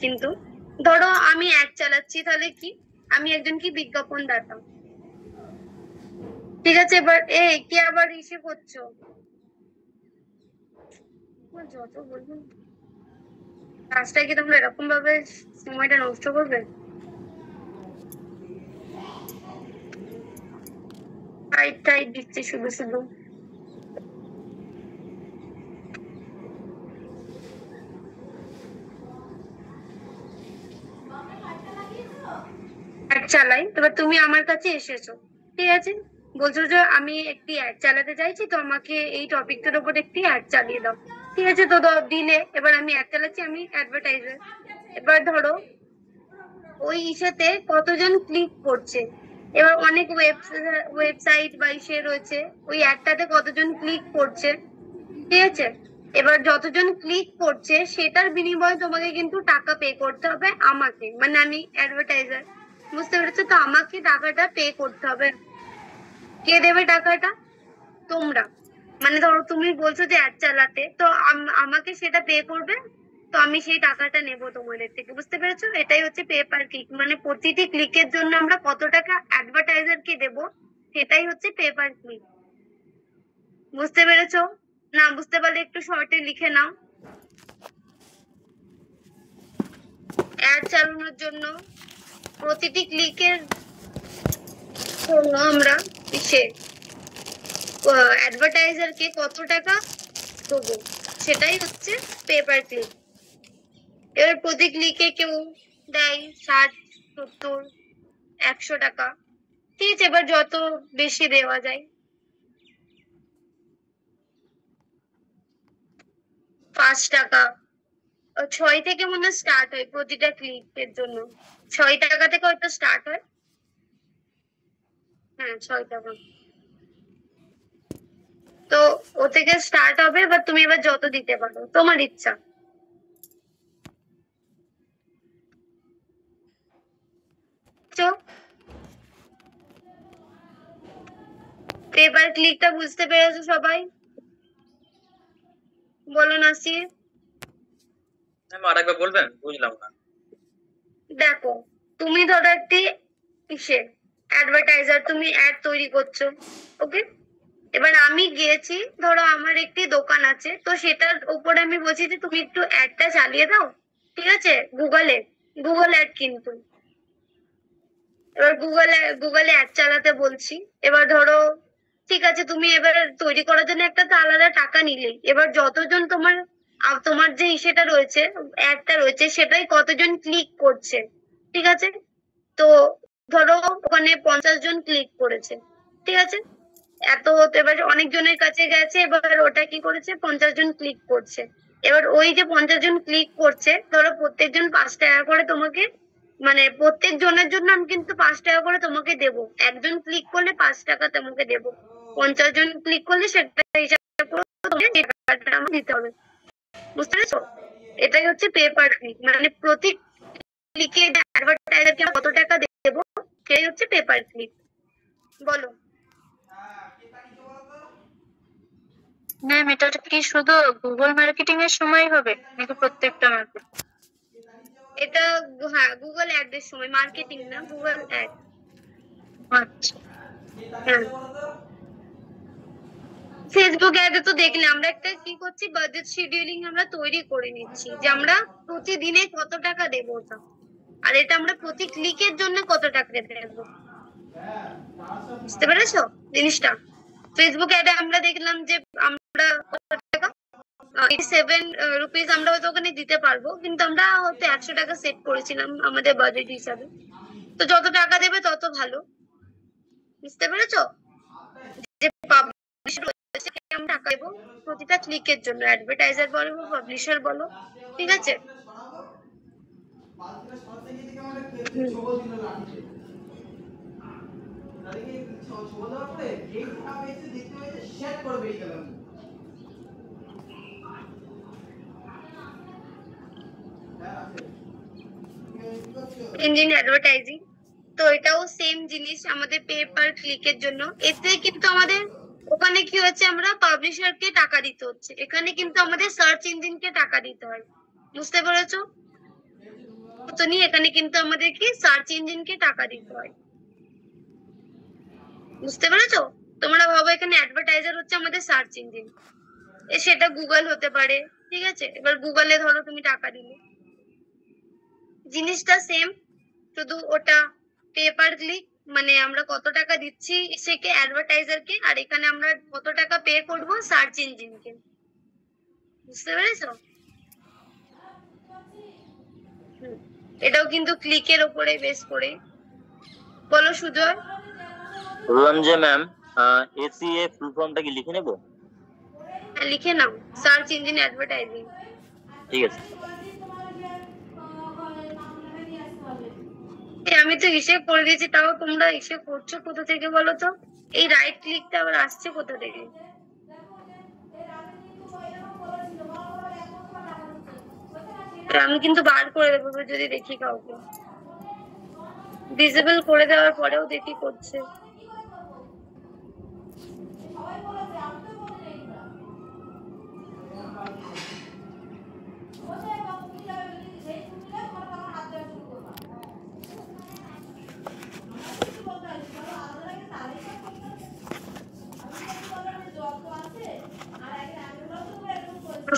কিন্তু ধরো আমি অ্যাড চালাচ্ছি, তাহলে কি আমি একজন কি বিজ্ঞাপনদাতা, ঠিক আছে? এবার কি আবার ইসে করছো, যত বলবো কাজটা কি তোমরা এরকম ভাবে সময়টা নষ্ট করবে? টাইট টাইট দিচ্ছে শুধু শুধু। অ্যাড চালাই, এবার তুমি আমার কাছে এসেছো, ঠিক আছে, বলছো যে আমি একটি অ্যাড চালাতে চাইছি, তো আমাকে এই টপিকটার উপর একটি অ্যাড চালিয়ে দাও, ঠিক আছে? তো দিলে এবার আমি অ্যাড চালাচ্ছি, আমি অ্যাডভার্টাইজার। এবার ধরো ওই ইসেতে কতজন ক্লিক করছে, এবার অনেক ওয়েবসাইট বা ইসে রয়েছে, ওই অ্যাডটাতে কতজন ক্লিক করছে, ঠিক আছে? এবার যতজন ক্লিক করছে সেটার বিনিময়ে তোমাকে কিন্তু টাকা পে করতে হবে আমাকে, মানে আমি অ্যাডভার্টাইজার, বুঝতে পেরেছো? তো আমাকে টাকাটা পে করতে হবে। কে দেবে টাকাটা? তোমরা। মানে ধরো তুমি বলছো যে অ্যাড চালাতে, তো আমাকে সেটা পে করবে, তো আমি সেই টাকাটা নেবো তোমাদের থেকে, বুঝতে পেরেছো? এটাই হচ্ছে পে পার ক্লিক, মানে প্রতিটি ক্লিকের জন্য আমরা কত টাকা অ্যাডভার্টাইজারকে দেবো, সেটাই হচ্ছে পে পার ক্লিক। বুঝতে পেরেছো? না বুঝতে পারলে একটু শর্টে লিখে নাও। অ্যাড চালানোর জন্য প্রতিটি ক্লিকের জন্য আমরা সে অ্যাডভার্টাইজারকে কত টাকা দেবো, সেটাই হচ্ছে পে পার ক্লিক। এবার প্রতি ক্লিকে কেউ দেয় 60, 70, 100 টাকা, ঠিক আছে? এবার যত বেশি দেওয়া যায়, 5 টাকা, 6 থেকে মনে হয় স্টার্ট হয় প্রতিটা ক্লিকের জন্য, 6 টাকা থেকে হয়তো স্টার্ট হয়। হ্যাঁ 6 টাকা, তো ও থেকে স্টার্ট হবে, এবার তুমি এবার যত দিতে পারো, তোমার ইচ্ছা। পেপার ক্লিকটা বুঝতে পেরেছো সবাই? বলো নাসির। আরেকবার বলবেন, বুঝলাম না। দেখো তুমি ধরো একটি কিসে অ্যাডভার্টাইজার, তুমি অ্যাড তৈরি করছো, ওকে? এবার আমি গিয়েছি, ধরো আমার একটি দোকান আছে, তো সেটার উপরে আমি বলছি যে তুমি একটু অ্যাডটা চালিয়ে দাও, ঠিক আছে? গুগল অ্যাড কিন্তু, এবার গুগলে অ্যাড চালাতে বলছি। এবার ধরো ঠিক আছে, তুমি এবার তৈরি করার জন্য একটা তো আলাদা টাকা নিলে, এবার যতজন তোমার যে সেটা রয়েছে, অ্যাডটা রয়েছে, সেটাই কতজন ক্লিক করছে, ঠিক আছে? তো ধরো ওখানে 50 জন ক্লিক করেছে, ঠিক আছে? এত এবার অনেকজনের কাছে গেছে, এবার ওটা কি করেছে, 50 জন ক্লিক করছে। এবার ওই যে 50 জন ক্লিক করছে, ধরো প্রত্যেকজন 5 টাকা করে তোমাকে, মানে প্রত্যেক জনের জন্য আমি কিন্তু 5 টাকা করে তোমাকে দেবো, একজন ক্লিক করলে 5 টাকা তোমাকে দেবো, 50 জন ক্লিক করলে সেটা হিসাব করে তোমাকে টাকাটা আমার দিতে হবে, বুঝতে পেরেছো? এটাই হচ্ছে পে পার ক্লিক, মানে প্রতি ক্লিকে অ্যাডভার্টাইজারকে কত টাকা দেবো, সেই হচ্ছে পে পার ক্লিক। বলো ম্যাম, এটা কি শুধু গুগল মার্কেটিং এর সময় হবে নাকি প্রত্যেকটা মার্কেট? এটা হ্যাঁ গুগল অ্যাড এর সময়, মার্কেটিং না, গুগল অ্যাড। আচ্ছা, হ্যাঁ ফেসবুক অ্যাডে তো দেখলে আমরা একটা কি করছি, বাজেট শিডিউলিং আমরা তৈরি করে নিচ্ছি যে আমরা প্রতিদিনে কত টাকা দেবো ওটা, আর এটা আমরা প্রতি ক্লিকের জন্য কত টাকা দেবো, বুঝতে পেরেছো জিনিসটা? ফেসবুক অ্যাডে আমরা দেখলাম যে আমরা কত টাকা, 7 রুপিস আমরা হয়তো ওখানে দিতে পারবো, কিন্তু আমরা হয়তো 100 টাকা সেট করেছিলাম আমাদের বাজেট হিসাবে, তো যত টাকা দেবে তত ভালো, বুঝতে পেরেছো? যে পাবলিশার রয়েছে আমরা টাকা দেবো প্রতিটা ক্লিকের জন্য, অ্যাডভার্টাইজার বলো পাবলিশার বলো, ঠিক আছে? ইঞ্জিন অ্যাডভার্টাইজিং, তো এটাও সেম জিনিস আমাদের পে পার ক্লিকের জন্য। এতে কিন্তু আমাদের ওখানে কি হচ্ছে, আমরা পাবলিশারকে টাকা দিতে হচ্ছে, এখানে কিন্তু আমাদের সার্চ ইঞ্জিনকে টাকা দিতে হয়, বুঝতে পেরেছো? মতনই এখানে কিন্তু আমাদেরকে সার্চ ইঞ্জিনকে টাকা দিতে হয়। বুঝতে পেরেছো? তোমরা ভাবো এখানে অ্যাডভার্টাইজার হচ্ছে আমাদের সার্চ ইঞ্জিন, সেটা গুগল হতে পারে, ঠিক আছে? এবার গুগলে ধরো তুমি টাকা দিলে, জিনিসটা সেম, শুধু ওটা পে পার ক্লিক, মানে আমরা কত টাকা দিচ্ছি সেকে অ্যাডভার্টাইজারকে, আর এখানে আমরা কত টাকা পে করব সার্চ ইঞ্জিনকে। বুঝতে পেরেছো? এটাও কিন্তু ক্লিকের ওপরে বেস করে। বলো সুজয়। বললাম যে ম্যাম, এসিএ ফুল ফর্মটা কি লিখে নেব? হ্যাঁ, লিখে নাও, সার্চ ইঞ্জিন অ্যাডভার্টাইজিং। ঠিক আছে। আমি তো হিসেব করে দিয়েছি, তাও তোমরা হিসেব করছো কোথা থেকে বলো তো? এই রাইট ক্লিকটা আবার আসছে কোথা থেকে? আমি কিন্তু বার করে দেবো যদি দেখি কাউকে, ডিসেবল করে দেওয়ার পরেও দেখি করছে।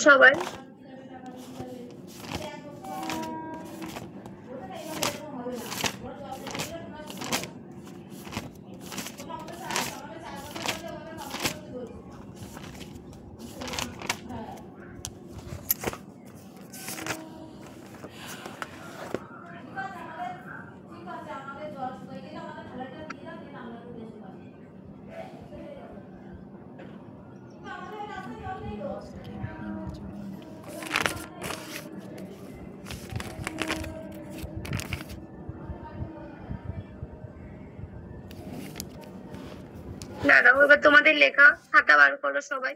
সবাই দাঁড়াও, এবার তোমাদের লেখা খাতা বার করো সবাই।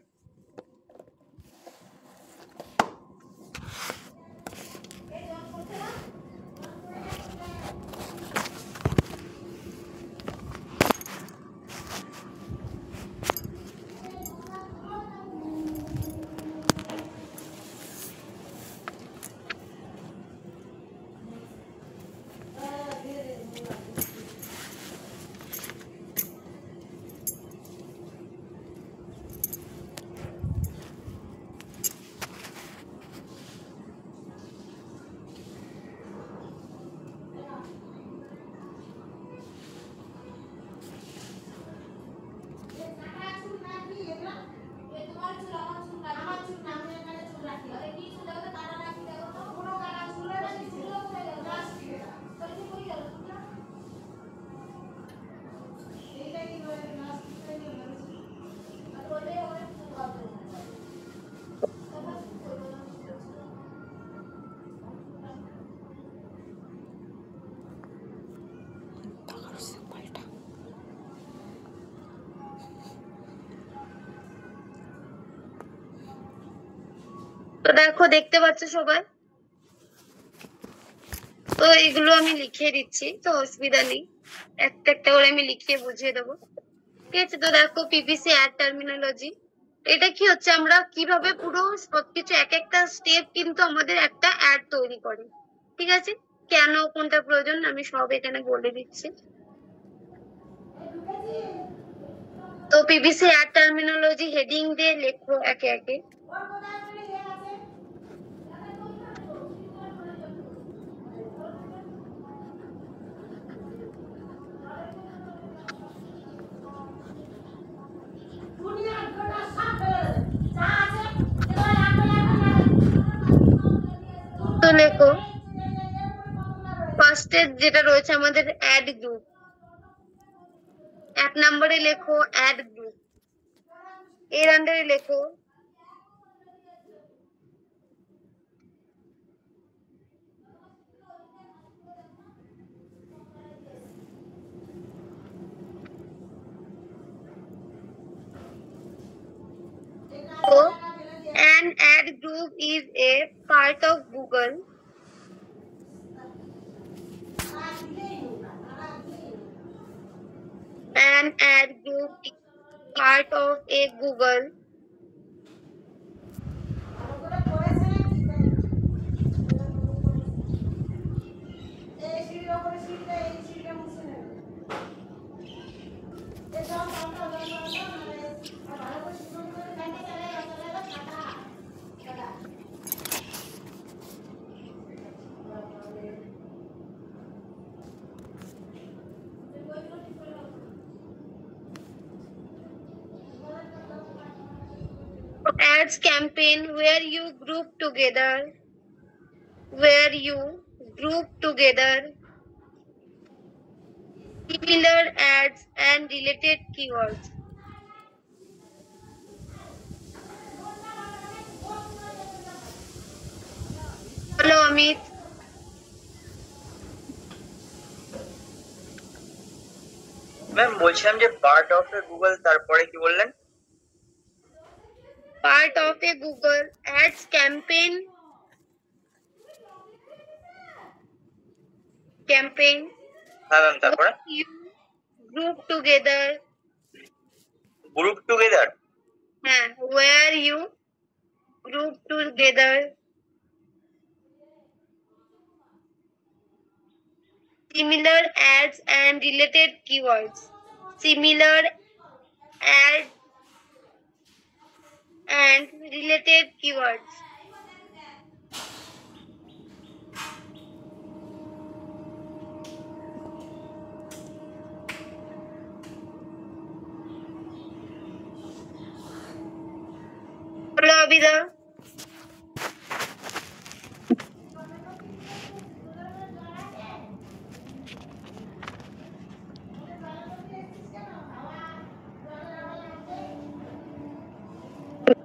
তো দেখো, দেখতে পাচ্ছ সবাই? তো এগুলো আমি লিখে দিচ্ছি, তো অসুবিধা নেই, একটা একটা করে আমি লিখিয়ে বুঝিয়ে দেবো। ঠিক আছে? তো দেখো, পিপিসি অ্যাড টার্মিনোলজি, এটা কি হচ্ছে, আমরা কিভাবে পুরো সবকিছু এক একটা স্টেপ কিন্তু আমাদের একটা অ্যাড তৈরি করে। ঠিক আছে? কেন কোনটা প্রয়োজন আমি সব এখানে বলে দিচ্ছি। তো পিপিসি অ্যাড টার্মিনোলজি হেডিং দিয়ে লেখো একে একে। তো লেখো, ফার্স্টে যেটা রয়েছে আমাদের অ্যাড গ্রুপ, 1 নম্বরে লেখো অ্যাড গ্রুপ, এর আন্ডারে লেখো so an ad group is a part of Google. An ad group is part of a Google ads campaign where you group together similar ads and related keywords. Hello, Amit. Ma'am বলছিলাম যে part of A Google, তারপরে কি বললেন? Part of a Google Ads campaign. হ্যাঁ ma'am, তারপরে You group together. Group together. Where you group together similar ads and related keywords. Similar ads and related keywords. Hello, Abida.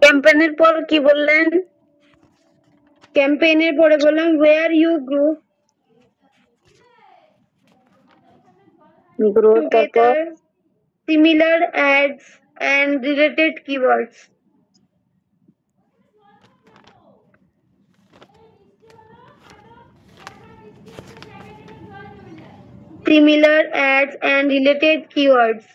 ক্যাম্পেইনের পর কি বললেন? ক্যাম্পেইনের পরে বললাম where you group together similar ads and related keywords. Similar ads and related keywords.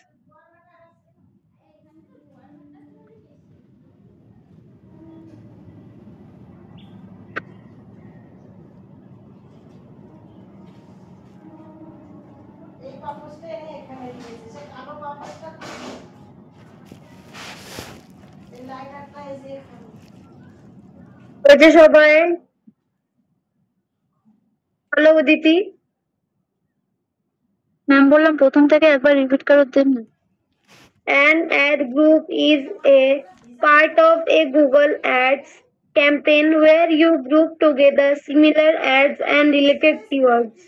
হয়েছে সবাই? Hello Uditi. Ma'am বললাম প্রথম থেকে একবার রিপিট করে দেন না। An ad group is a part of a Google Ads campaign where you group together similar ads and related keywords.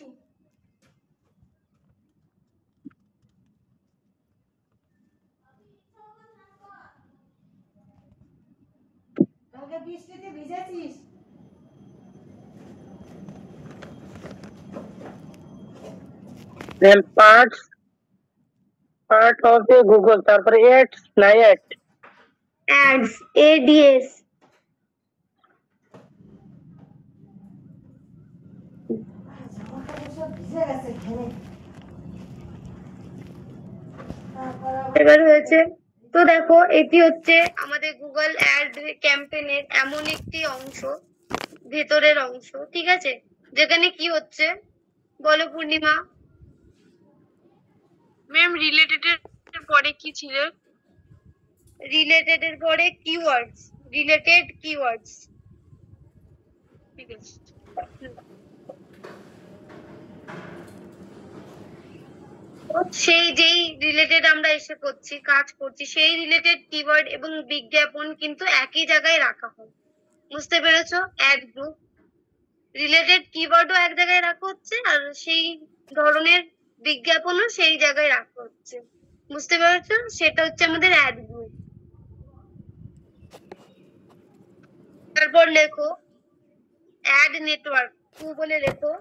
Then part of the Google, তারপরে ads না ad. Ads, ADS. এবার হয়েছে। তো দেখো এটি হচ্ছে আমাদের গুগল অ্যাড ক্যাম্পেইনের এমন একটি অংশ, ভেতরের অংশ, ঠিক আছে, যেখানে কি হচ্ছে বলো পূর্ণিমা। ম্যাম রিলেটেড এর পরে কি ছিল? রিলেটেড এর পরে কিওয়ার্ডস, রিলেটেড কিওয়ার্ডস। ঠিক আছে। সেই যেই রিলেটেড আমরা এসে করছি, কাজ করছি, সেই রিলেটেড কিওয়ার্ড এবং বিজ্ঞাপন কিন্তু একই জায়গায় রাখা হয়। বুঝতে পেরেছো? অ্যাড গ্রুপ রিলেটেড কিওয়ার্ডও এক জায়গায় রাখা হচ্ছে, আর সেই ধরনের বিজ্ঞাপনও সেই জায়গায় রাখা হচ্ছে। বুঝতে পেরেছো? সেটা হচ্ছে আমাদের অ্যাড গ্রুপ। তারপর লেখো অ্যাড নেটওয়ার্ক, টু বলে লেখো।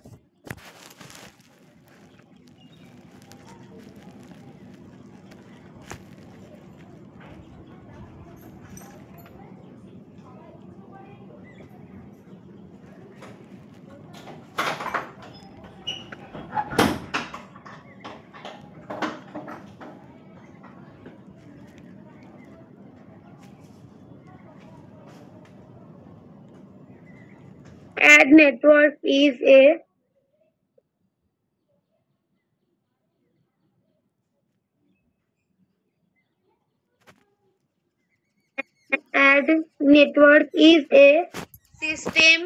Ad network is a ad network is a system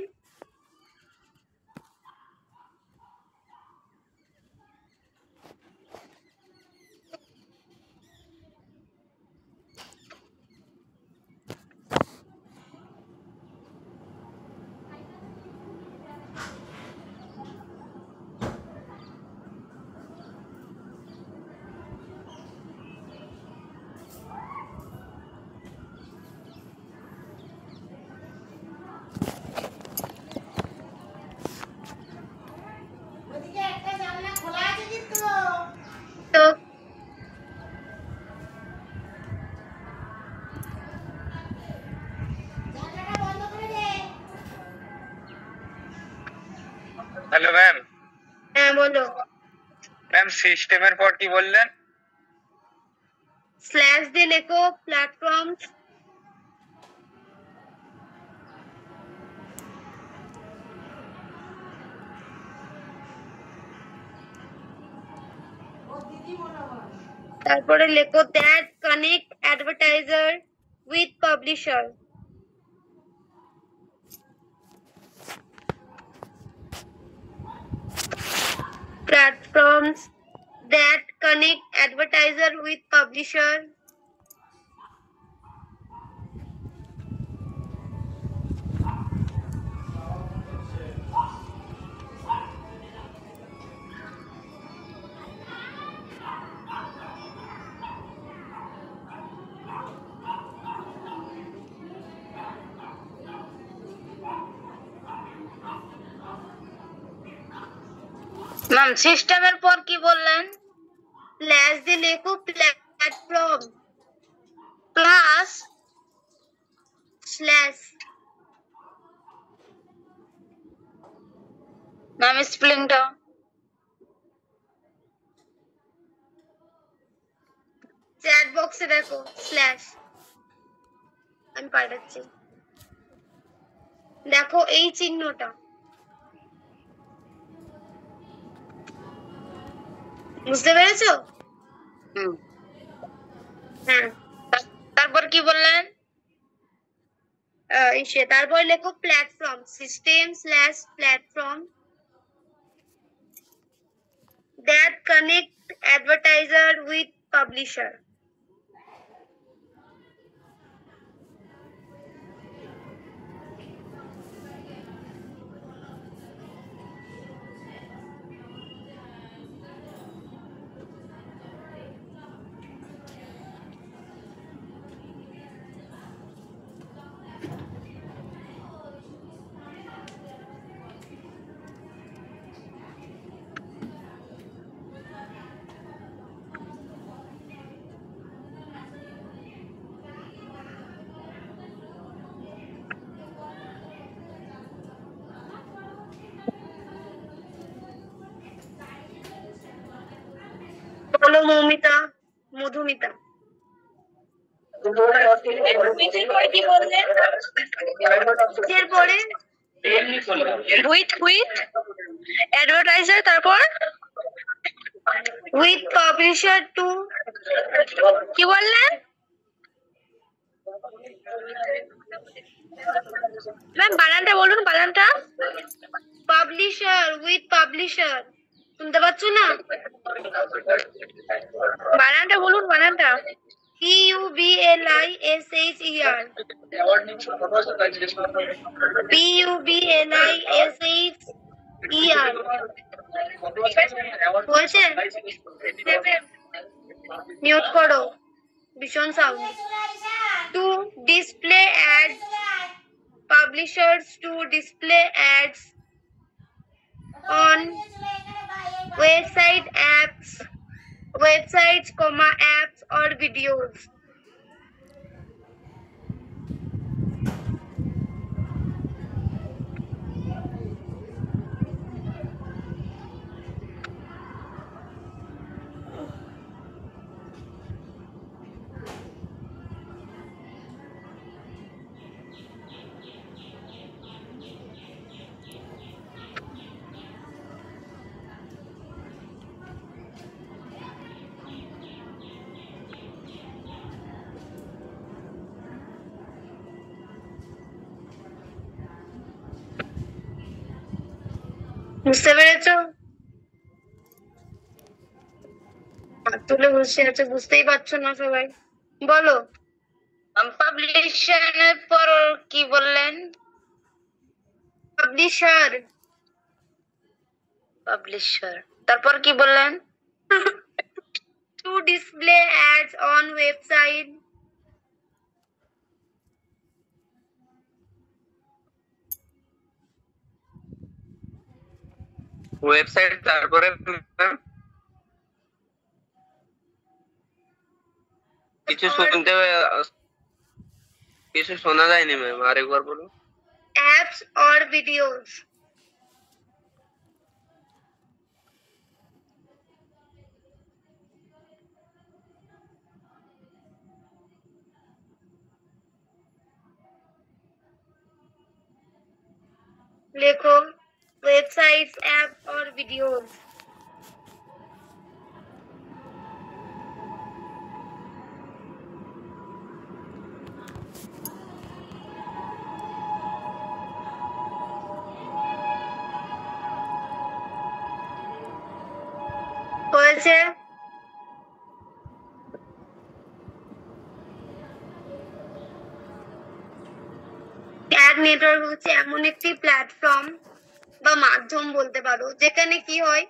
hello ma'am. হ্যাঁ বলো। ম্যাম সিস্টেমের পর কি বললেন? স্ল্যাশ দিয়ে লেখো প্ল্যাটফর্মস। তারপরে লেখো that connect advertiser with publisher. Platforms that connect advertiser with publisher. Ma'am সিস্টেমের পর কি বললেন? স্ল্যাশ দিয়ে লেখো প্ল্যাটফর্ম প্লাস স্ল্যাশ। ম্যাম স্প্লিংটা চ্যাট বক্সে দেখো স্ল্যাশ। আমি পাল্টাচ্ছি, দেখো এই চিহ্নটা, বুঝতে পেরেছো? হ্যাঁ। তারপর কি বললেন? তারপর লেখো platform system slash platform that connect advertiser with publisher. বলো মৌমিতা, মধুমিতা। কি বললেন? এরপরে উইথ অ্যাডভার্টাইজার, তারপর with publisher to। কি বললেন? ম্যাম বানানটা বলুন, বানানটা। পাবলিশার উইথ পাবলিশার, শুনতে পাচ্ছ না? বানানটা বলুন, বানানটা। PUBLISHER PUBLISHER বলছে মিউট করো, ভীষণ sound. To display ads, publishers to display ads on websites, apps or videos. বুঝতে পেরেছো? হাত তুলে বসে আছে, বুঝতেই পারছো না সবাই। বলো পাবলিশারের পর কি বললেন? পাবলিশার। তারপর কি বললেন? To display ads on website, website তারপরে কিছু শোনা যায়নি ম্যাম, আরেকবার বলুন। apps or videos. লেখো ওয়েবসাইটস, অ্যাপ অর ভিডিওস। হয়েছে? অ্যাড নেটওয়ার্ক হচ্ছে এমন একটি প্ল্যাটফর্ম বা মাধ্যম বলতে পারো, যেখানে কি হয়,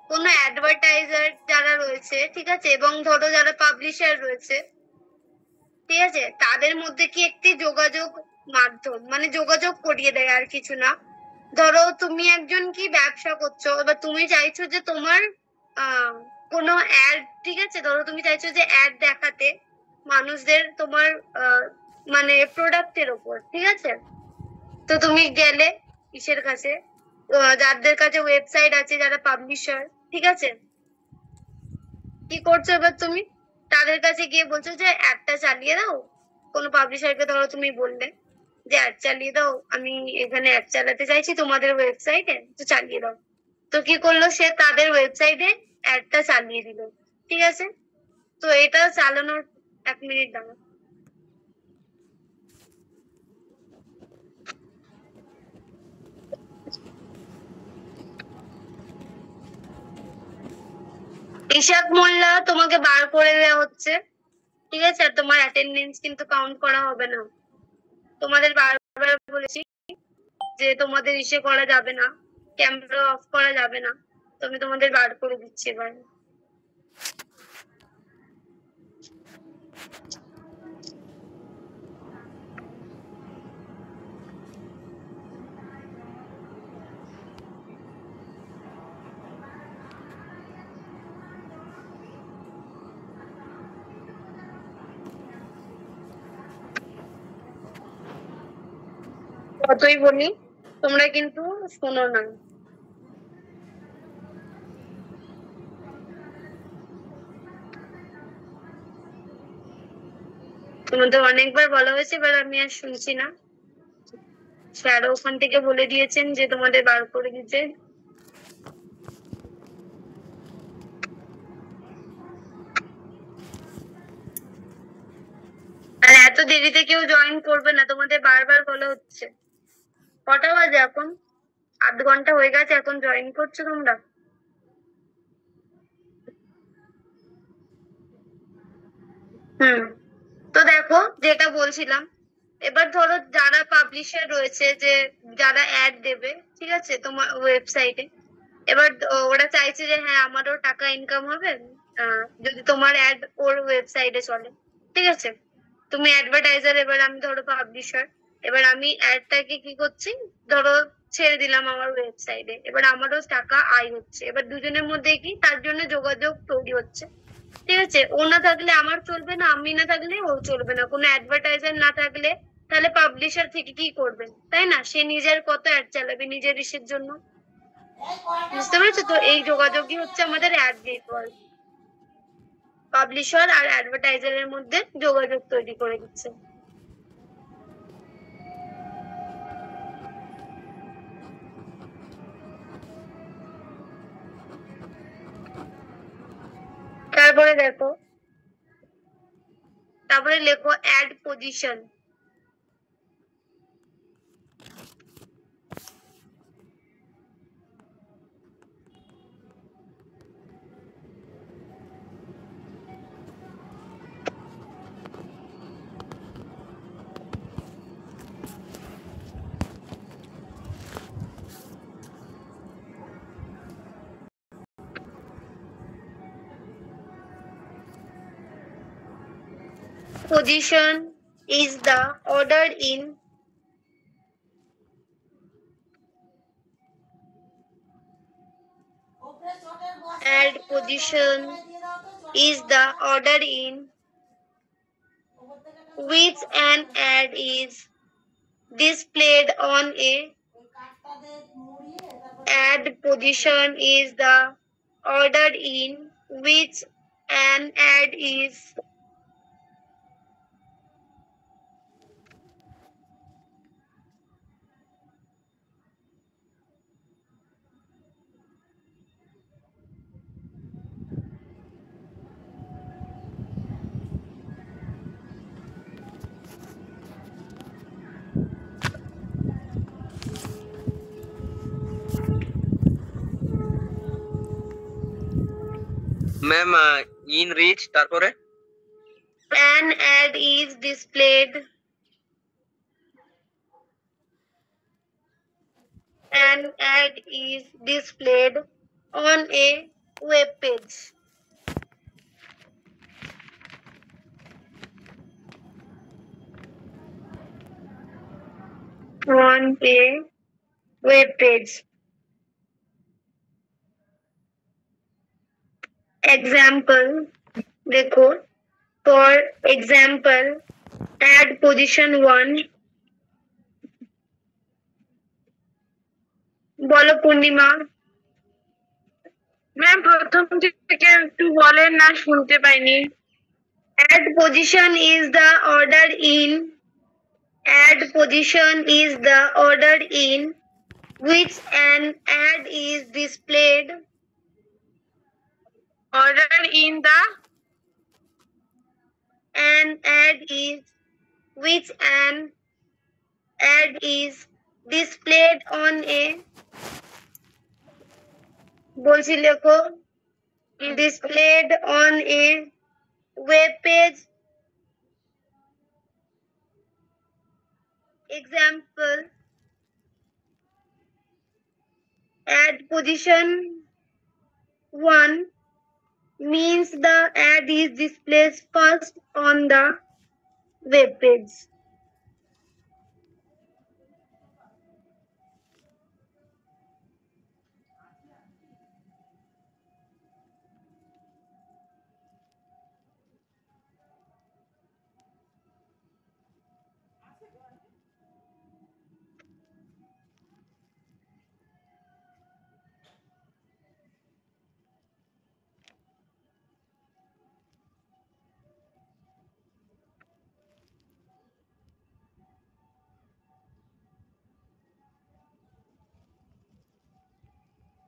কোনো অ্যাডভার্টাইজার যারা রয়েছে, ঠিক আছে, এবং ধরো যারা পাবলিশার রয়েছে, ঠিক আছে, তাদের মধ্যে কি একটি যোগাযোগ মাধ্যম, মানে যোগাযোগ করিয়ে দেয়, আর কিছু না। ধরো তুমি একজন কি ব্যবসা করছো, এবার তুমি চাইছো যে তোমার আহ কোনো অ্যাড, ঠিক আছে, ধরো তুমি চাইছো যে অ্যাড দেখাতে মানুষদের তোমার মানে প্রোডাক্টের ওপর, ঠিক আছে। তো তুমি গেলে কিসের কাছে, যাদের কাছে ওয়েবসাইট আছে, যারা পাবলিশার, ঠিক আছে, কি করছো এবার তুমি তাদের কাছে গিয়ে বলছো যে অ্যাডটা চালিয়ে দাও। কোনো পাবলিশারকে ধরো তুমি বললে যে অ্যাড চালিয়ে দাও, আমি এখানে অ্যাড চালাতে চাইছি তোমাদের ওয়েবসাইটে, তো চালিয়ে দাও। তো কি করলো সে, তাদের ওয়েবসাইটে অ্যাডটা চালিয়ে দিল, ঠিক আছে। তো এটা চালানোর 1 মিনিট দাঁড়াও। ইশাক মোল্লা, তোমাকে বার করে দেওয়া হচ্ছে, ঠিক আছে, আর তোমার অ্যাটেন্ডেন্স কিন্তু কাউন্ট করা হবে না। তোমাদের বারবার বলেছি যে তোমাদের ইসে করা যাবে না, ক্যামেরা অফ করা যাবে না। তো আমি তোমাদের বার করে দিচ্ছি এবার। কতই বলি, তোমরা কিন্তু শোনো না। তোমাদের অনেকবার বলা হয়েছে, এবার আমি আর শুনছি না। স্যারও ওখান থেকে বলে দিয়েছেন যে তোমাদের বার করে দিতে। আর এত দেরিতে কেউ জয়েন করবে না, তোমাদের বারবার বলা হচ্ছে। কটা বাজে এখন? 8 ঘন্টা হয়ে গেছে, এখন জয়েন করছো তোমরা? হুম। তো দেখো যেটা বলছিলাম, এবার ধরো যারা পাবলিশার রয়েছে, যে যারা অ্যাড দেবে, ঠিক আছে, তোমার ওয়েবসাইটে, এবার ওরা চাইছে যে হ্যাঁ আমারও টাকা ইনকাম হবে যদি তোমার অ্যাড ওর ওয়েবসাইটে চলে, ঠিক আছে। তুমি অ্যাডভার্টাইজার, এবার আমি ধরো পাবলিশার, এবার আমি অ্যাডটাকে কি করছি, ধরো ছেড়ে দিলাম আমার ওয়েবসাইটে, এবার আমারও টাকা আয় হচ্ছে, এবার দুজনের মধ্যে কি তার জন্য যোগাযোগ তৈরি হচ্ছে, ঠিক আছে। ও না থাকলে আমার চলবে না, আমি না থাকলে ও চলবে না, কোনো অ্যাডভার্টাইজার না থাকলে তাহলে পাবলিশার থেকে কি করবে, তাই না? সে নিজের কত অ্যাড চালাবে নিজের ইসের জন্য, বুঝতে পেরেছো তো? এই যোগাযোগই হচ্ছে আমাদের অ্যাড নেটওয়ার্ক। পাবলিশার আর অ্যাডভার্টাইজারের মধ্যে যোগাযোগ তৈরি করে দিচ্ছে। তারপরে দেখো, তারপরে লেখো ad position. Position is the order in add position is the order in which an ad is displayed on a ad position is the order in which an ad is ma'am in reach তারপরে An ad is displayed. An ad is displayed on a web page. On a web page. Example, देखो, for example, ad position 1. বলো পূর্ণিমা। Ma'am প্রথম থেকে একটু বলেন না, শুনতে পাইনি। Ad position is the order in. Ad position is the order in which an ad is displayed. Order in the. An ad is which an ad is displayed on a. বলছি লেখো, displayed on a web page. Example, ad position 1 means the ad is displayed first on the web page.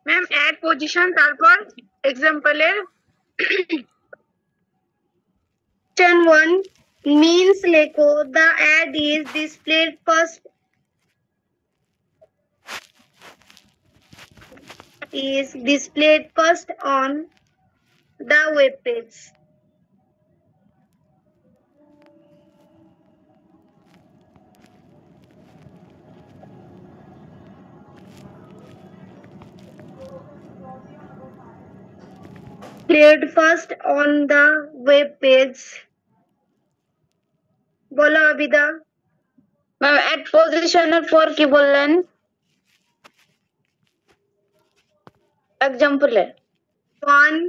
Ma'am ad position তারপর এক্সাম্পলের one means লেখো the ad is displayed first on the web page. Displayed first on the web page. বলো Abida. Ma'am add পজিশনের পর কি বললেন এক্সাম্পলে? one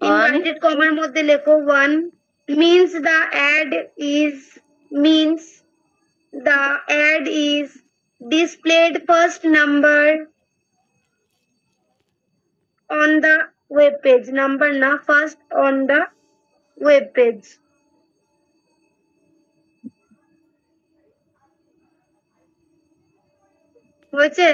inverted কমার মধ্যে লেখো one means the ad is displayed first number on the web page. Number na first on the web page. হয়েছে?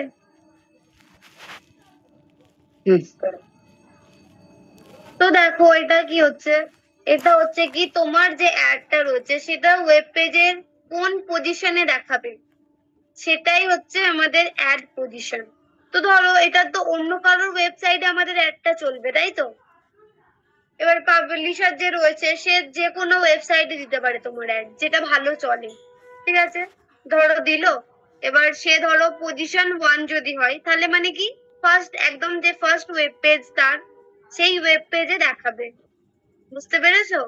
তো দেখো এটা কি হচ্ছে, এটা হচ্ছে কি তোমার যে অ্যাডটা রয়েছে সেটা ওয়েব পেজের কোন পজিশনে দেখাবে সেটাই হচ্ছে আমাদের অ্যাড পজিশন। তো ধরো এটা তো অন্য কারোর ওয়েবসাইটে আমাদের অ্যাডটা চলবে, তাই তো? এবার পাবলিশার যে রয়েছে সে যে কোনো ওয়েবসাইটে দিতে পারে তোমার অ্যাড, যেটা ভালো চলে, ঠিক আছে? ধরো দিল, এবার সে ধরো পজিশন 1 যদি হয় তাহলে মানে কি ফার্স্ট একদম যে ফার্স্ট ওয়েব পেজ তার সেই ওয়েব পেজে দেখাবে, বুঝতে পেরেছো?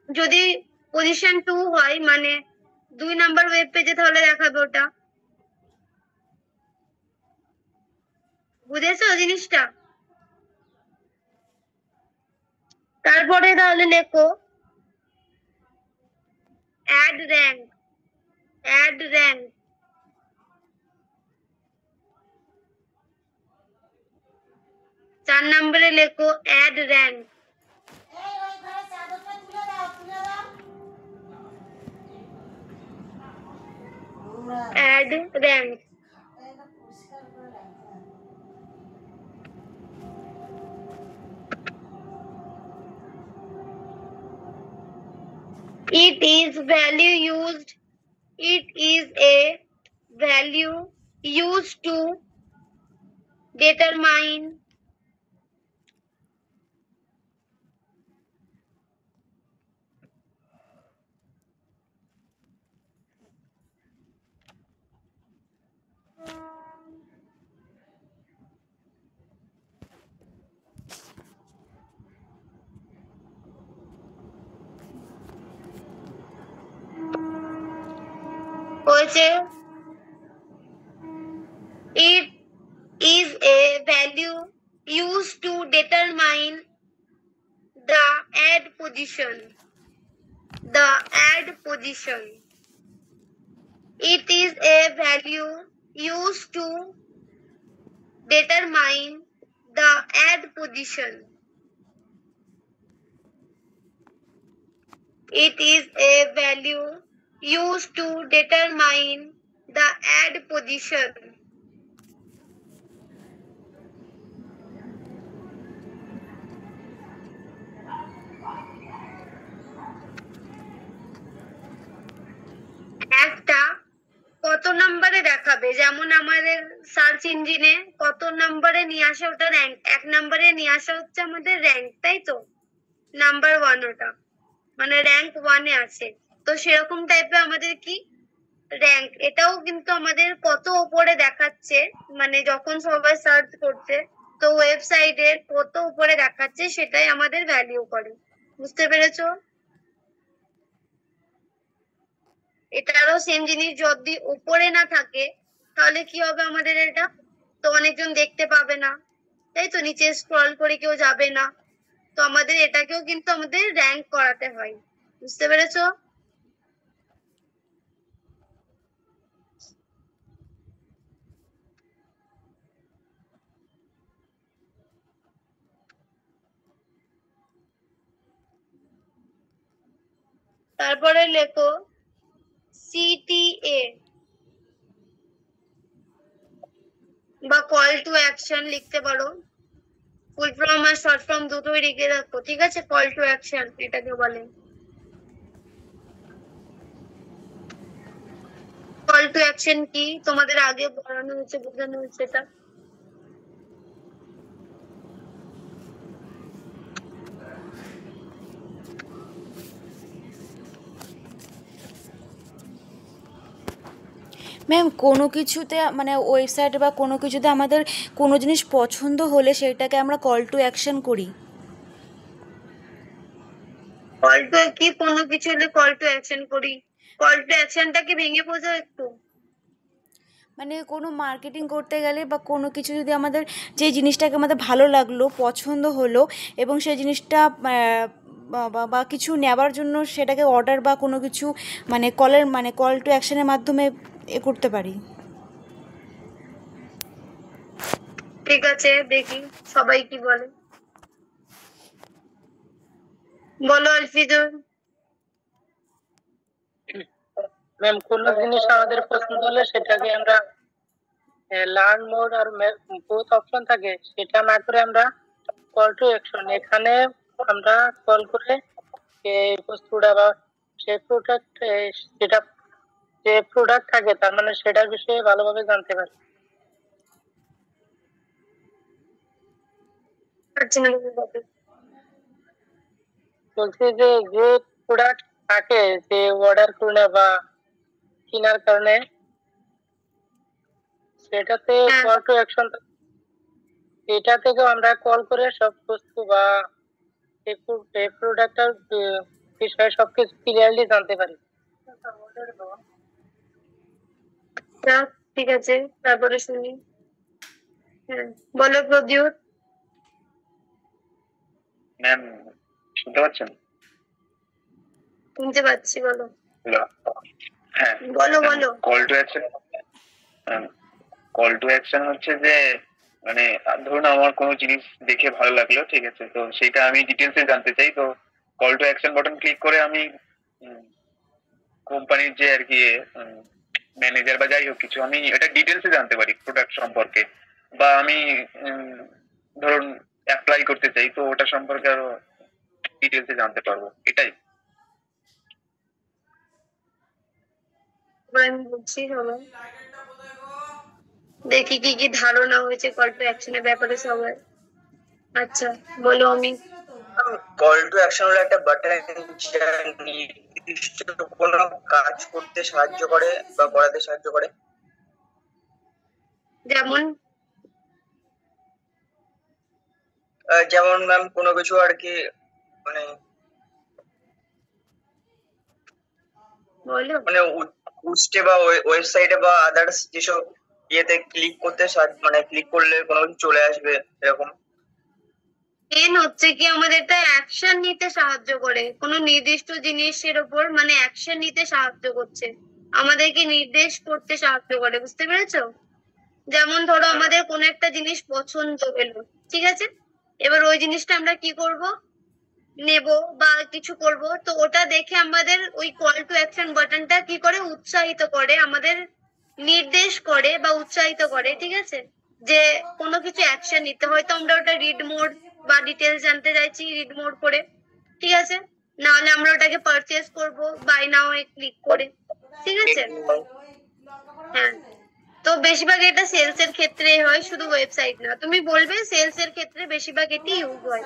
যদি পজিশন 2 হয় মানে 2 নাম্বার ওয়েব পেজে তাহলে দেখাবে ওটা, বুঝেছো জিনিসটা? তারপরে তাহলে লেখো অ্যাড র্যাঙ্ক। 4 নম্বরে লেখো ad rank. It is a value used to determine হয়েছে it is a value used to determine the add position. The add position. It is a value used to determine the add position. It is a value used to determine the add position. একটা কত নম্বরে দেখাবে, যেমন আমাদের search ইঞ্জিনে কত নম্বরে নিয়ে আসে, ওটা র্যাঙ্ক 1 নম্বরে নিয়ে আসা হচ্ছে আমাদের র্যাঙ্ক, তাই তো? নাম্বার 1 ওটা, মানে র্যাঙ্ক 1 এ আছে। তো সেরকম টাইপের আমাদের কি র্যাঙ্ক, এটাও কিন্তু আমাদের কত উপরে দেখাচ্ছে, মানে যখন সবাই সার্চ করছে তো ওয়েবসাইটের কত উপরে দেখাচ্ছে সেটাই আমাদের ভ্যালিউ করে। বুঝতে পেরেছো? এটারও সেম জিনিস, যদি উপরে না থাকে তাহলে কি হবে আমাদের, এটা তো অনেকজন দেখতে পাবে না, তাই তো? নিচে স্ক্রল করে কেউ যাবে না, তো আমাদের এটাকেও কিন্তু আমাদের র্যাঙ্ক করাতে হয়। বুঝতে পেরেছো? তারপরে লেখো CTA বা কল টু অ্যাকশন লিখতে পারো, ফুল ফর্ম আর শর্ট ফর্ম দুটোই লিখে রাখো, ঠিক আছে? কল টু অ্যাকশন এটাকে বলে। কল টু অ্যাকশন কি তোমাদের আগে পড়ানো হয়েছে, বোঝানো হয়েছে এটা। ম্যাম কোনো কিছুতে মানে ওয়েবসাইট বা কোনো কিছুতে আমাদের কোনো জিনিস পছন্দ হলে সেটাকে আমরা কল টু অ্যাকশন করি। কল টু কি, কোনো কিছু হলে কল টু অ্যাকশন করি, কল টু অ্যাকশনটাকে ভেঙে বোঝাও একটু। মানে কোনো মার্কেটিং করতে গেলে বা কোনো কিছু যদি আমাদের যে জিনিসটাকে আমাদের ভালো লাগলো, পছন্দ হলো এবং সেই জিনিসটা বা কিছু নেওয়ার জন্য সেটাকে অর্ডার বা কোনো কিছু মানে কল টু অ্যাকশনের মাধ্যমে করতে পারি। ঠিক আছে, দেখি সবাই কি বলে। বলো আলফিদুর। ম্যাম কোনো জিনিস আমাদের পছন্দ হলে সেটাকে আমরা লার্ন মোড আর বোথ অপশন থাকে, সেটা না করে আমরা কল টু অ্যাকশন, এখানে আমরা কল করে এই বস্তুটা বা সেই প্রোডাক্ট, সেটা যে প্রোডাক্ট থাকে তার মানে সেটার বিষয়ে ভালোভাবে জানতে পারি। বলছি যে যে প্রোডাক্ট থাকে যে অর্ডার করলে বা কেনার কারণে সেটাতে হ্যাঁ। কল টু অ্যাকশন, এটা থেকে আমরা কল করে সব বস্তু বা এই প্রোডাক্টের বিষয়ে সবকিছু ক্লিয়ারলি জানতে পারি। ঠিক আছে, তারপরে শুনি। হ্যাঁ, বলো প্রদ্যুৎ। ম্যাম শুনতে পাচ্ছেন? শুনতে পাচ্ছি, বলো। হ্যালো, হ্যাঁ বলো বলো। Call to action, call to action হচ্ছে যে মানে ধরুন আমার কোনো জিনিস দেখে ভালো লাগলো, ঠিক আছে, তো সেটা আমি ডিটেলসে জানতে চাই, তো call to action button click করে আমি কোম্পানির যে আর কি ম্যানেজার বা যাই হোক কিছু, আমি এটা ডিটেলসে জানতে পারি প্রোডাক্ট সম্পর্কে, বা আমি ধরুন অ্যাপ্লাই করতে চাই, তো ওটা সম্পর্কে আরো ডিটেলসে জানতে পারবো, এটাই। এবার আমি বলছি, হলো দেখি কি কি ধারণা হয়েছে কল টু অ্যাকশনের ব্যাপারে সবার। আচ্ছা বলো আমি। কল টু অ্যাকশন হলো একটা বাটন যা নির্দিষ্ট কোনো কাজ করতে সাহায্য করে বা করাতে সাহায্য করে। যেমন যেমন ম্যাম কোনো কিছু আর কি মানে বলো। মানে পোস্টে বা ওয়েবসাইটে বা আদার্স যেসব ইয়েতে ক্লিক করতে মানে ক্লিক করলে কোনো কিছু চলে আসবে এরকম। মেন হচ্ছে কি আমাদের একটা অ্যাকশন নিতে সাহায্য করে, কোনো নির্দিষ্ট জিনিসের উপর মানে অ্যাকশন নিতে সাহায্য করছে, আমাদেরকে নির্দেশ করতে সাহায্য করে, বুঝতে পেরেছো? যেমন ধরো আমাদের কোনো একটা জিনিস পছন্দ হলো, ঠিক আছে, এবার ওই জিনিসটা আমরা কি করব, নেব বা কিছু করব, তো ওটা দেখে আমাদের ওই কল টু অ্যাকশন বাটনটা কি করে উৎসাহিত করে, আমাদের নির্দেশ করে বা উৎসাহিত করে, ঠিক আছে, যে কোনো কিছু অ্যাকশন নিতে। হয়তো আমরা ওটা রিড মোড বা ডিটেলস জানতে চাইছি, রিড মোড করে, ঠিক আছে, না হলে আমরা ওটাকে পারচেজ করব বাই নাও এ ক্লিক করে, ঠিক আছে। হ্যাঁ, তো বেশিরভাগ এটা সেলস এর ক্ষেত্রে হয়, শুধু ওয়েবসাইট না। তুমি বলবে সেলস এর ক্ষেত্রে বেশিরভাগ এটি ইউজ হয়,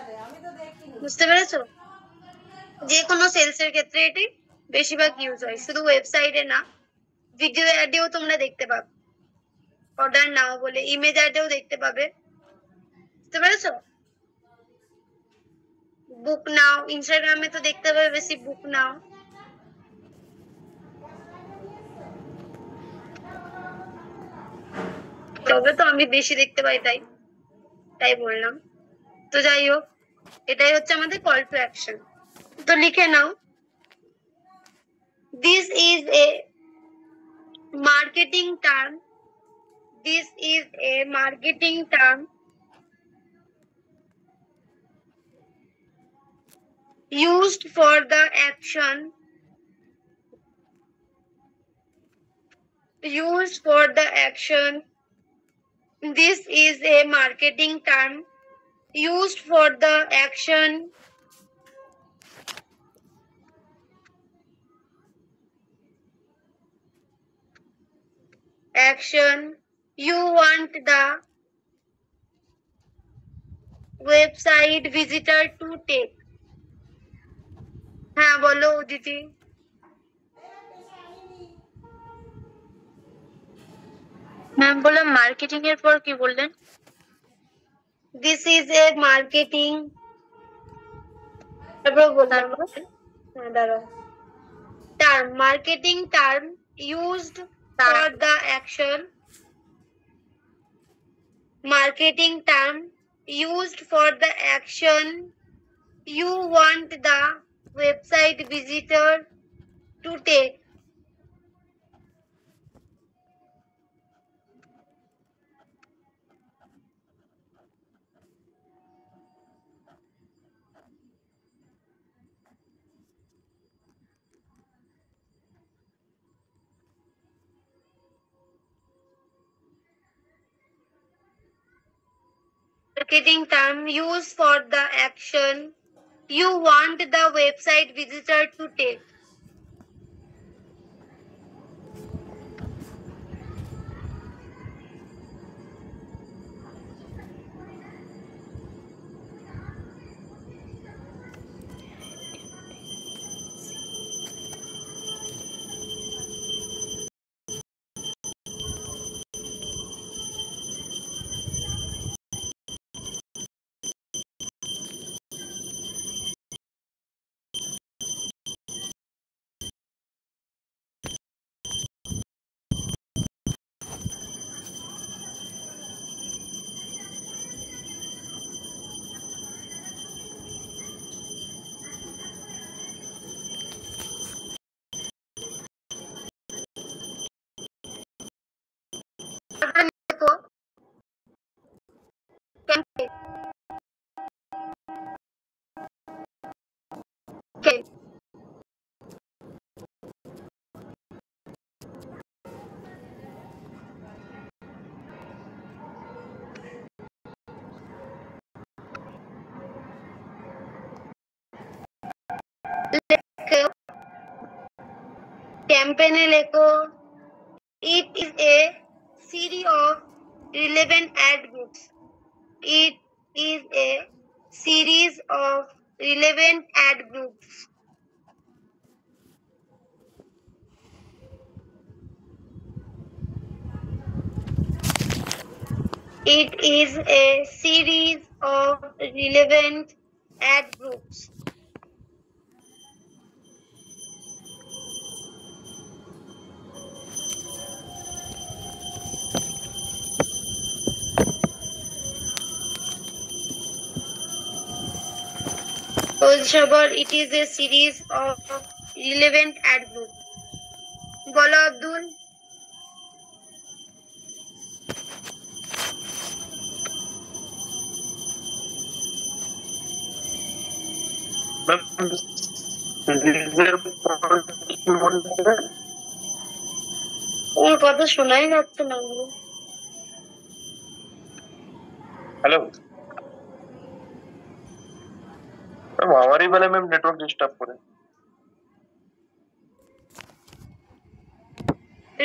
বুঝতে পেরেছো? যে কোনো সেলস এর ক্ষেত্রে এটি বেশিরভাগ ইউজ হয়, শুধু ওয়েবসাইটে না, ভিডিও অ্যাডেও তোমরা দেখতে পাবে, অর্ডার নাও বলে ইমেজ অ্যাডেও দেখতে পাবে, বুঝতে পেরেছো? বুক নাও, ইনস্টাগ্রামে তো দেখতে পাবে বেশি বুক নাও। তবে তো আমি বেশি দেখতে পাই, তাই তাই বললাম। তো যাই হোক, এটাই হচ্ছে আমাদের কল টু অ্যাকশন। তো লিখে নাও, this is a marketing term, this is a marketing term used for the action, used for the action. This is a marketing term used for the action, action you want the website visitor to take. হ্যাঁ বলো দিদি। Ma'am বললাম marketing এর পর কি বললেন? This is a marketing, তারপর বললাম হ্যাঁ দাঁড়াও, term, marketing term used for the action, marketing term used for the action you want the website visitor to take. Marketing term used for the action you want the website visitor to take. Okay. कैंपेने लेको, it is a series of relevant ad groups. It is a series of relevant ad groups. It is a series of relevant ad groups. It is a series of relevant ad groups. বলো আব্দুল। তোমার কথা শোনাই যাচ্ছে না। Hello ma'am, আমারই বেলা ma'am network disturb করে।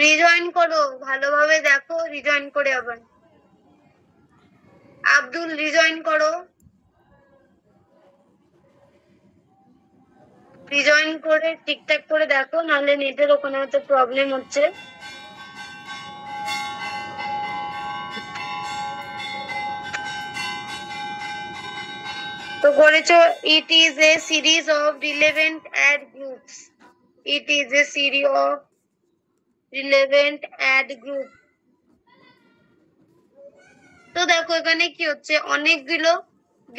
Rejoin করো, ভালোভাবে দেখো, রিজয়েন করে আবার। আব্দুল রিজয়েন করো, রিজয়েন করে ঠিকঠাক করে দেখো, নাহলে নেটের ওখানে হয়তো প্রবলেম হচ্ছে। তো করেছো, it is a series of relevant ad groups. It is a series of relevant ad group. তো দেখো এখানে কি হচ্ছে, অনেকগুলো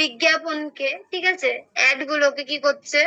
বিজ্ঞাপনকে, ঠিক আছে, অ্যাড গুলোকে কি করছে,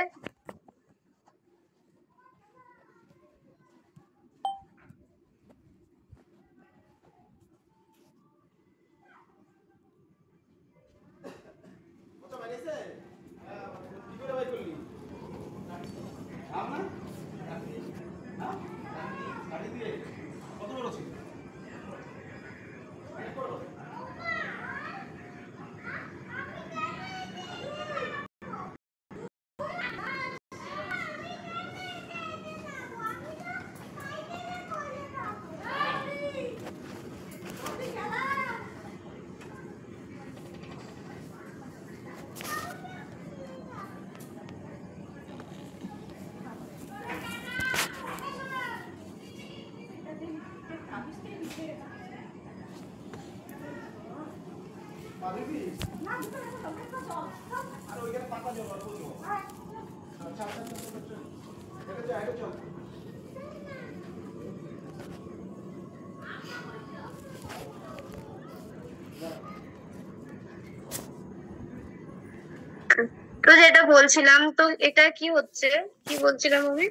তো যেটা বলছিলাম, তো এটা কি হচ্ছে, কি বলছিলাম আমি,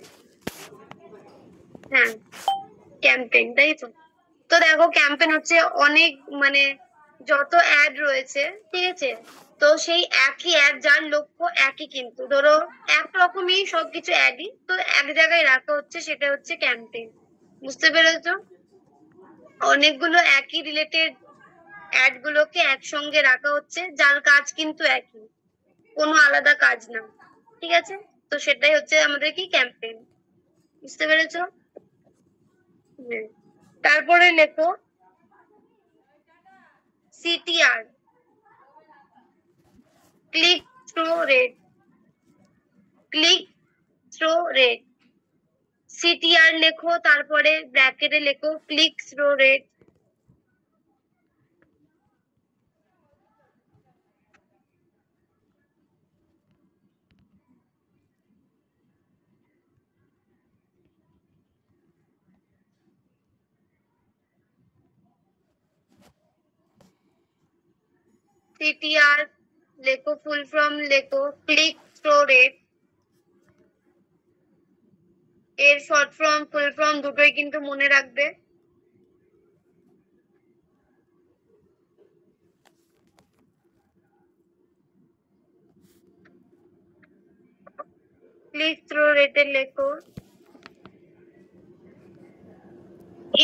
হ্যাঁ ক্যাম্পেইন, তাই তো। তো দেখো ক্যাম্পেইন হচ্ছে অনেক, মানে যত অ্যাড রয়েছে, ঠিক আছে, তো সেই একই অ্যাড, যার লক্ষ্য একই, কিন্তু ধরো একরকমই সবকিছু অ্যাডই, তো এক জায়গায় রাখা হচ্ছে, সেটা হচ্ছে ক্যাম্পেইন। বুঝতে পেরেছো? অনেকগুলো একই রিলেটেড অ্যাড গুলোকে একসঙ্গে রাখা হচ্ছে, যার কাজ কিন্তু একই, কোনো আলাদা কাজ না, ঠিক আছে। তো সেটাই হচ্ছে আমাদের কি ক্যাম্পেইন। বুঝতে পেরেছো? তারপরে লেখো CTR, click through rate. Click through rate, CTR লেখো, তারপরে ব্র্যাকেটে লেখো ক্লিক থ্রু রেট। সিটিআর লেখো, ফুল ফর্ম লেখো ক্লিক থ্রু রেট। এর শর্ট ফর্ম ফুল ফর্ম দুটোই কিন্তু মনে রাখবে। ক্লিক থ্রু রেটে লেখো,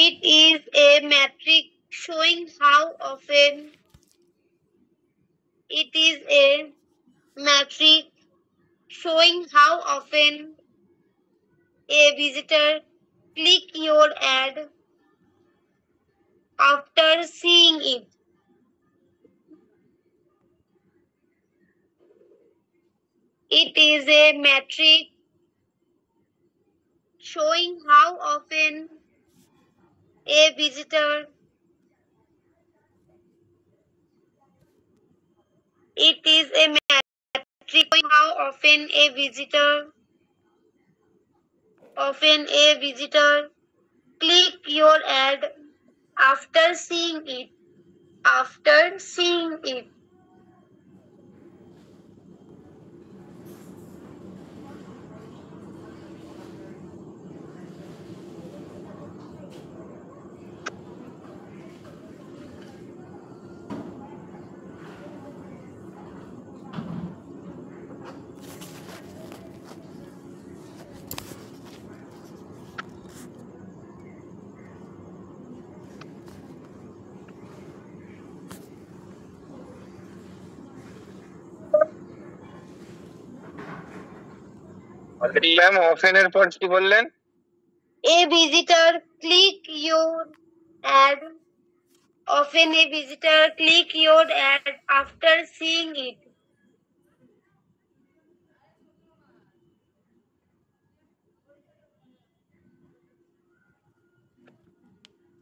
it is a metric showing how often, it is a metric showing how often a visitor click your ad after seeing it. It is a metric showing how often a visitor it is a metric showing how often a visitor click your ad after seeing it. Ma'am অফেনের পর কি বললেন? A visitor click your ad. Often a visitor click your ad after seeing it.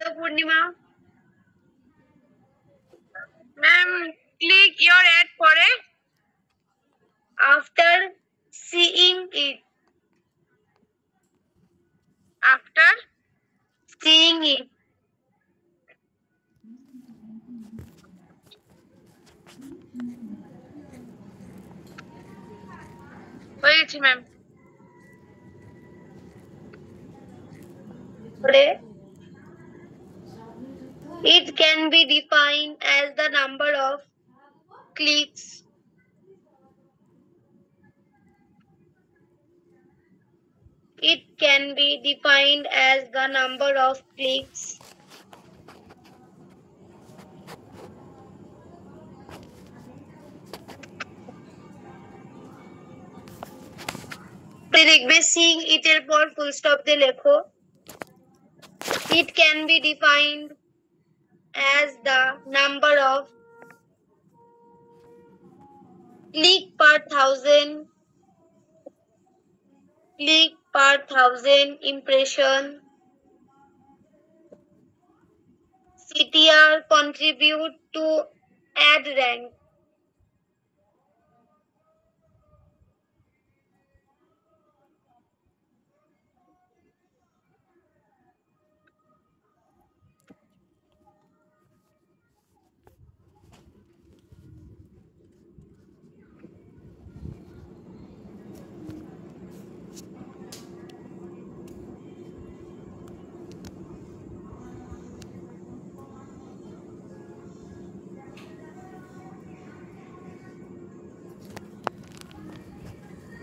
So Purnima, ma'am, click your ad পরে after seeing it. After seeing it. হয়েছে ma'am. It can be defined as the number of clicks দেখবে seeing it এর পর full stop দিয়ে লেখো it can be defined as the number of click per thousand impression CTR contribute to ad rank.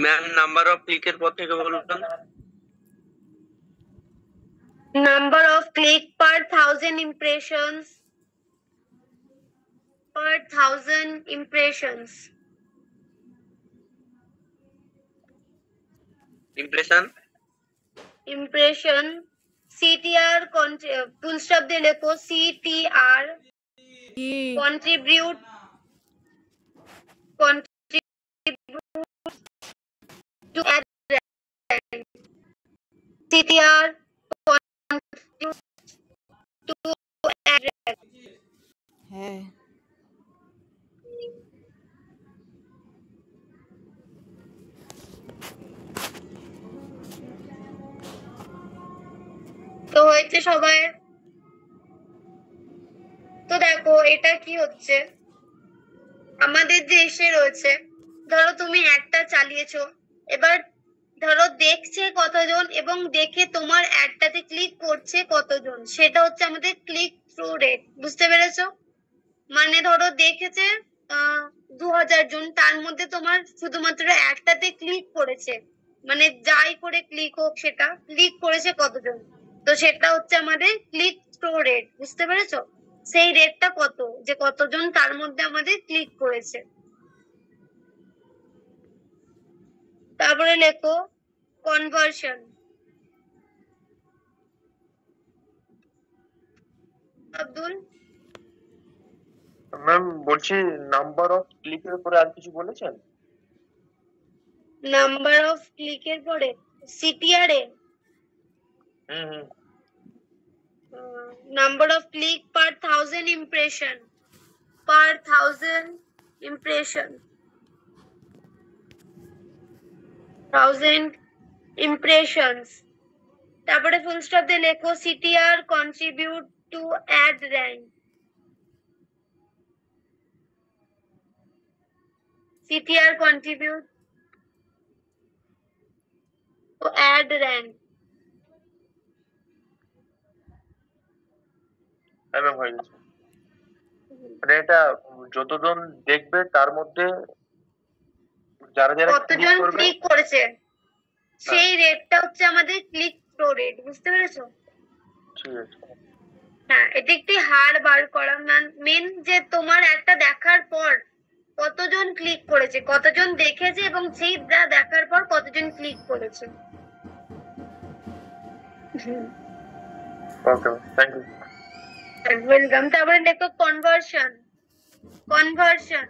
Ma'am number of ক্লিকের পর থেকে বলুন। Number of click per thousand impressions. Impression CTR full stop দিয়ে লেখো CTR contribute to ad rank. CTR contribute to ad rank. হ্যাঁ তো হয়েছে সবাই। তো দেখো এটা কি হচ্ছে আমাদের যে এসে রয়েছে ধরো তুমি একটা চালিয়েছো এবার ধরো দেখছে কতজন এবং দেখে তোমার অ্যাডটাতে ক্লিক করছে কতজন সেটা হচ্ছে আমাদের ক্লিক থ্রু রেট। বুঝতে পেরেছো? মানে ধরো দেখেছে 2000 জন তার মধ্যে তোমার শুধুমাত্র একটাতে ক্লিক করেছে মানে যাই করে ক্লিক হোক সেটা ক্লিক করেছে কতজন তো সেটা হচ্ছে আমাদের ক্লিক থ্রু রেট। বুঝতে পেরেছো? সেই রেটটা কত যে কতজন তার মধ্যে আমাদের ক্লিক করেছে। তারপরে লেখো কনভার্সন। আব্দুল ম্যাম বলছি নাম্বার অফ ক্লিকের উপরে আর কিছু বলেছেন? নাম্বার অফ ক্লিকের পরে CTR A hmm. Number of click per 1000 impression, per 1000 impression, 1000 impressions। তারপরে ফুল স্টপ দিয়ে লেখো CTR contribute to add rank, CTR contribute to add rank। হ্যাঁ ম্যাম হয়ে গেছে। মানে এটা যতজন দেখবে তার মধ্যে যারা যারা ক্লিক কতজন করবে ক্লিক করেছে সেই রেটটা হচ্ছে আমাদের ক্লিক থ্রো রেট, বুঝতে পেরেছো? ঠিক আছে। হ্যাঁ, এটা একটি হার বার করা, মেন যে তোমার একটা দেখার পর কতজন ক্লিক করেছে, কতজন দেখেছে এবং সেই দেখার পর কতজন ক্লিক করেছে। Okay thank you. ওয়েলকাম। তারপরে দেখো কনভার্সন, কনভার্সন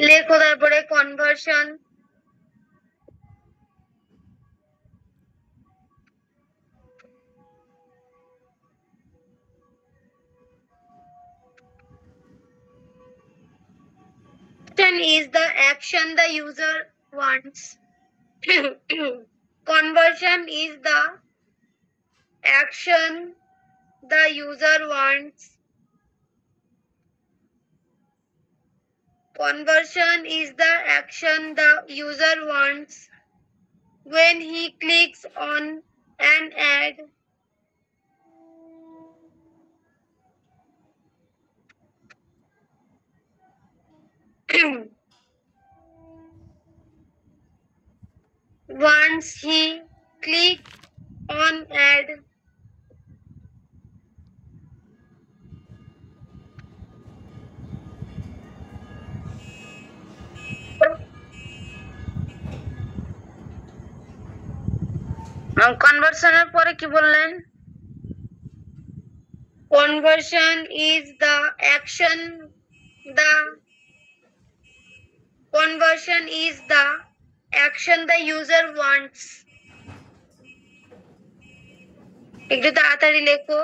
লেখো, তারপরে conversion is the action the user wants। Conversion is the action the user wants। Conversion is the action the user wants when he clicks on an ad once he clicks on ad কনভার্সনের পরে কি বললেন? conversion is the action the conversion is the action the user wants। একটু তাড়াতাড়ি লেখো।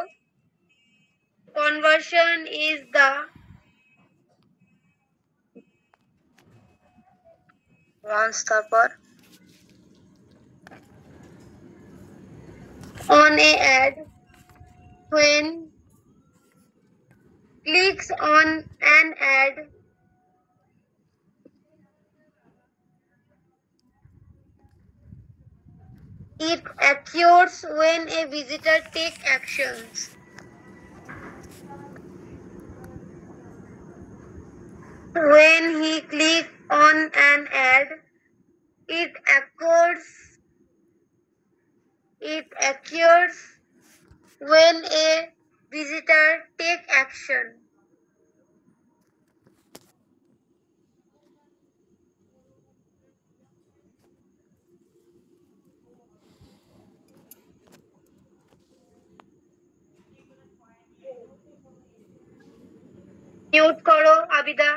conversion is the once, তারপর on a ad when clicks on an ad it occurs when a visitor takes actions। When he clicks on an ad it occurs when a visitor takes action। Mute করো Abida.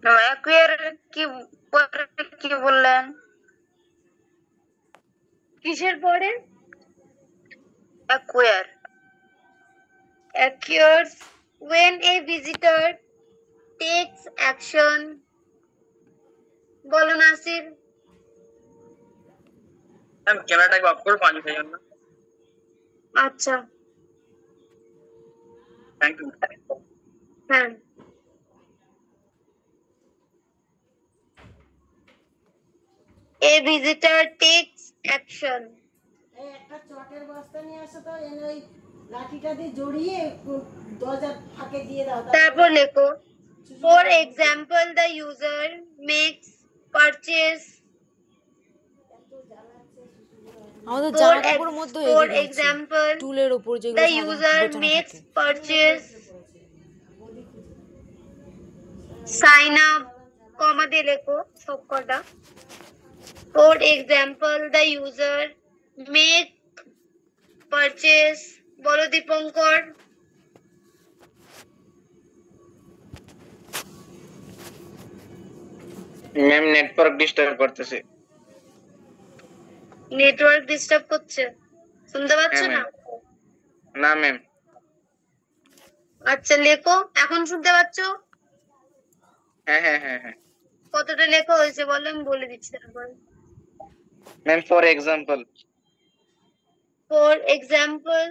Acquire কি পরে কি বললেন? কিসের পরে? Acquire occurs when a visitor takes action। বলো Nasir. Ma'am ক্যামেরাটাকে of করো 5 মিনিটের জন্য। আচ্ছা, থ্যাংক ইউ। হ্যাঁ। A visitor takes action. এই একটা চটের বস্তা নিয়ে আসো তো, এনে ওই লাঠিটা দিয়ে জড়িয়ে দরজার ফাঁকে দিয়ে দাও। তারপর লেখো for example the user makes purchase. আমাদের For জামা কাপড়ের মধ্যে for এগুলো হচ্ছে example, টুলের ওপর যেগুলো the সাজানো user গোছানো makes থাকে। purchase, sign up, কমা দিয়ে লেখো সব কটা। For example, the user make purchase, বলো দীপঙ্কর। ম্যাম নেটওয়ার্ক ডিস্টার্ব করতেছে। নেটওয়ার্ক ডিস্টার্ব করছে, শুনতে পাচ্ছ হ্যাঁ, না? না ম্যাম। আচ্ছা লেখো, এখন শুনতে পাচ্ছ? হ্যাঁ হ্যাঁ হ্যাঁ হ্যাঁ কতটা লেখা হয়েছে বলো, আমি বলে দিচ্ছি তারপর। Ma'am for example. For example,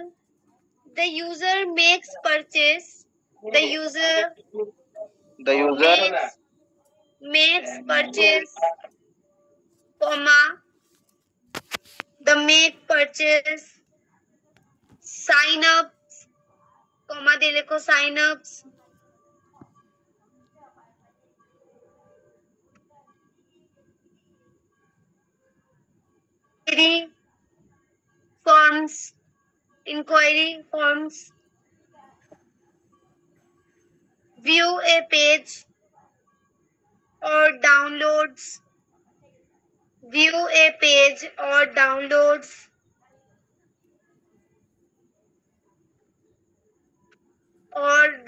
the user makes purchase, the user the user makes purchase, comma, the make purchase, sign up, comma দিয়ে লেখো sign ups, inquiry forms, view a page or downloads, view a page or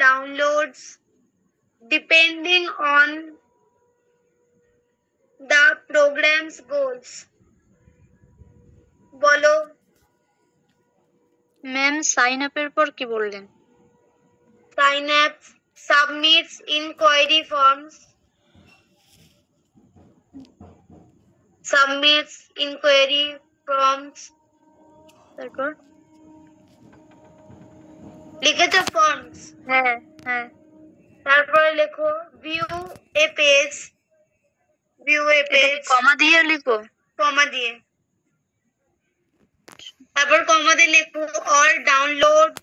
downloads, depending on the program's goals. বলো। Ma'am sign আপের পর কি বললেন? Sign up, submits inquiry forms, submits inquiry forms, তারপর? লিখেছো forms, হ্যাঁ হ্যাঁ। তারপরে লেখো view a page, view a page, কমা দিয়ে লিখো? কমা দিয়ে, তারপর কমা দিয়ে লেখো or download,